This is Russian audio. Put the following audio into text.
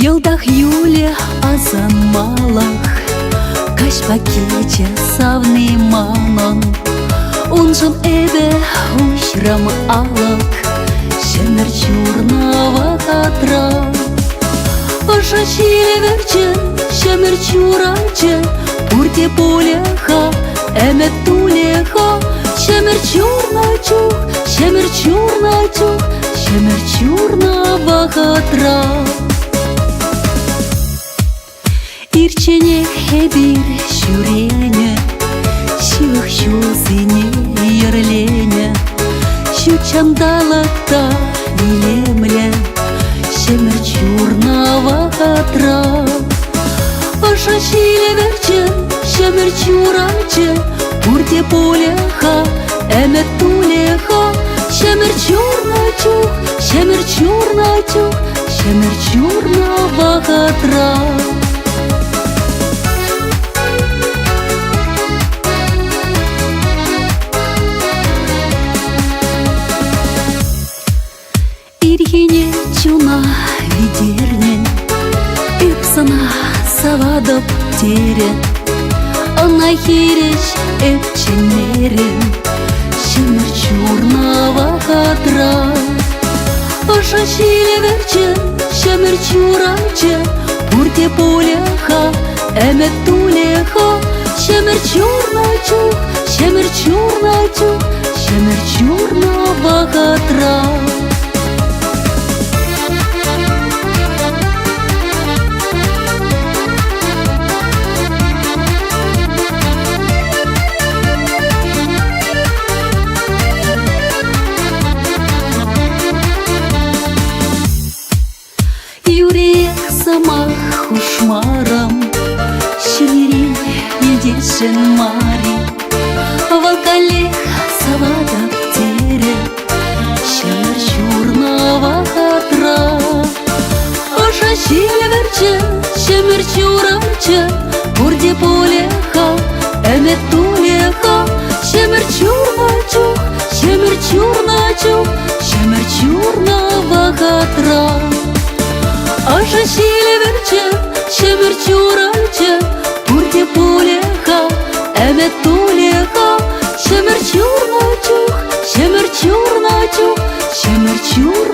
Йылдах юле азан малах, каш пакече савны манон. Унжын эбе ушрам алак, шемер чурнава хатра. Оша чилеверче, шемер чураче, пурте полеха, эмет тулеха. Шемер чурначух, шемер чурначух, шемер чурнава хатра. Ирчене хебир шурене, шух шузыне ерлене, шучандалакта вилемле, шемер чурнава хатра. Оша чилеверче, шемер чураче, пурте полеха, эмет тулеха. Шемер чурначух, шемер чурначух, шемер чурнава хатра. Ирхине чуна видернен, үпсана савадып терен. Она хиреш эпченерен, шемер чурнава хатра. Оша чилеверче, шемер чураче, пурте полеха, эмет тулеха. Шемер чурначух, шемер чурначух, шемер чурнава хатра. Юрек самах хушмарам, шелерин едешен мари. Валкалех савада тере, шемер чурнава хатра. Оша чилеверче, шемер чураче, пурте полеха, эмет тулеха. Шемер чурначух, шемер чурначух, шемер чурнава хатра. Оша чилеверче, шемер чураче, пурте полеха, эмет тулеха. Шемер чурначух, шемер чурначух, шемер чурнава хатра.